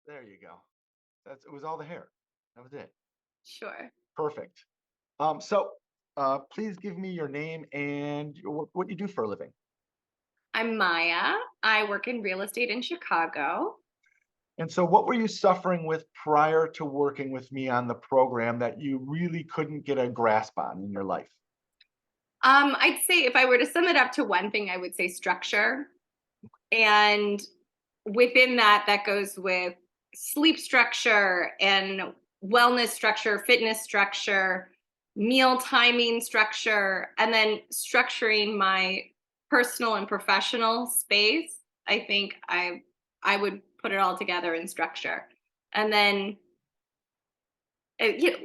There you go. It was all the hair. That was it. Sure. Perfect. So please give me your name and what you do for a living. I'm Maya. I work in real estate in Chicago. And so what were you suffering with prior to working with me on the program that you really couldn't get a grasp on in your life? I'd say if I were to sum it up to one thing, I would say structure. And within that, that goes with sleep structure and wellness structure, fitness structure, meal timing structure, and then structuring my personal and professional space. I think I would put it all together in structure. And then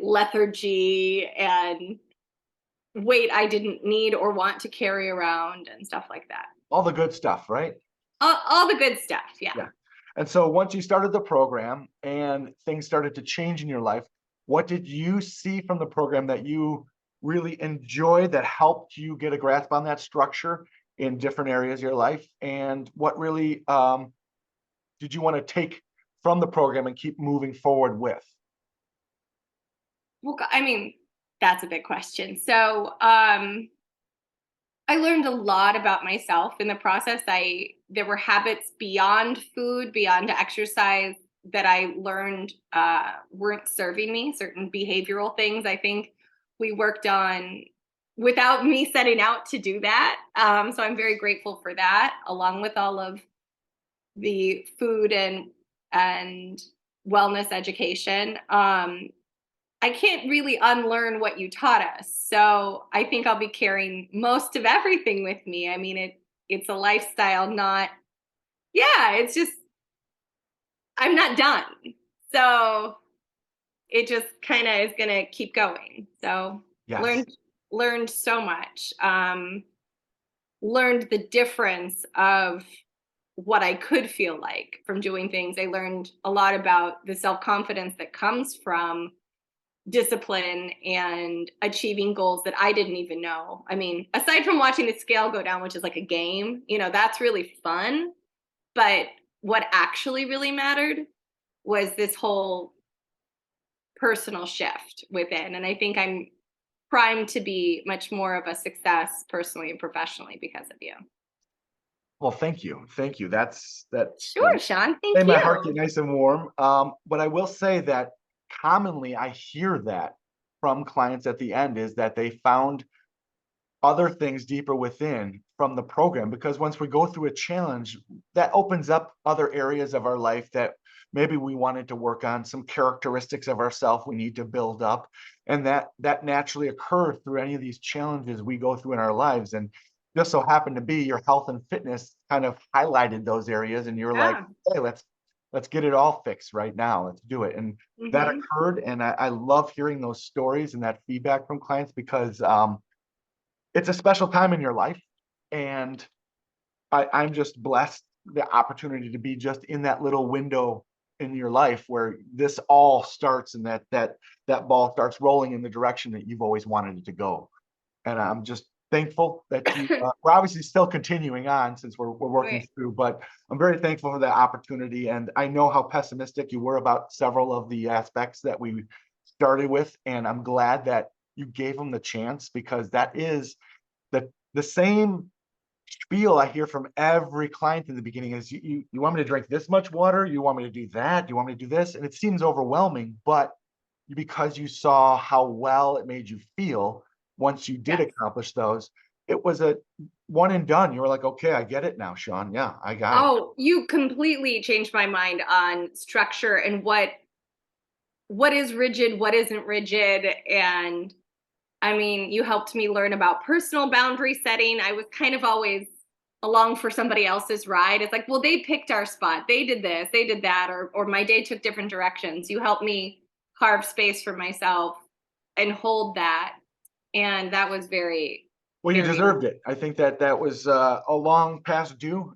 lethargy and weight I didn't need or want to carry around and stuff like that. All the good stuff, right? All the good stuff. Yeah. Yeah. And so once you started the program and things started to change in your life, what did you see from the program that you really enjoyed that helped you get a grasp on that structure in different areas of your life? And what really did you want to take from the program and keep moving forward with? Well, I mean, that's a big question. So, I learned a lot about myself in the process. I There were habits beyond food, beyond exercise that I learned weren't serving me. Certain behavioral things I think we worked on without me setting out to do that. So I'm very grateful for that, along with all of the food and wellness education. I can't really unlearn what you taught us. So I think I'll be carrying most of everything with me. I mean, it's a lifestyle, not it's just I'm not done. So it just kind of is gonna keep going. So Yes. learned learned so much. Learned the difference of what I could feel like from doing things. I learned a lot about the self confidence that comes from discipline and achieving goals that I didn't even know. I mean, aside from watching the scale go down, which is like a game, that's really fun. But what actually really mattered was this whole personal shift within. And I think I'm primed to be much more of a success personally and professionally because of you. Well, thank you. Thank you. That Sure, Sean. Thank made my heart get you. nice and warm. But I will say that commonly I hear that from clients at the end is that they found other things deeper within from the program because once we go through a challenge, that opens up other areas of our life that maybe we wanted to work on, some characteristics of ourselves we need to build up, and that naturally occurs through any of these challenges we go through in our lives. And just so happened to be your health and fitness kind of highlighted those areas, and you're like, Yeah. hey, let's get it all fixed right now. Let's do it. And that Hmm. occurred, and I love hearing those stories and that feedback from clients because it's a special time in your life, and I'm just blessed the opportunity to be just in that little window in your life where this all starts and that ball starts rolling in the direction that you've always wanted it to go. And I'm just thankful that we're obviously still continuing on since we're working Right. through, but I'm very thankful for that opportunity. And I know how pessimistic you were about several of the aspects that we started with, and I'm glad that you gave them the chance because that is the same spiel I hear from every client in the beginning is you want me to drink this much water? You want me to do that? You want me to do this? And it seems overwhelming, but because you saw how well it made you feel once you did Yes. accomplish those, it was a one and done. You were like, okay, I get it now, Shawn. Yeah, I got it. Oh, you completely changed my mind on structure and what is rigid, what isn't rigid. And I mean, you helped me learn about personal boundary setting. I was kind of always along for somebody else's ride. It's like, well, they picked our spot. They did this, they did that, or my day took different directions. You helped me carve space for myself and hold that. And that was very, Well, you very deserved it. I think that was a long past due,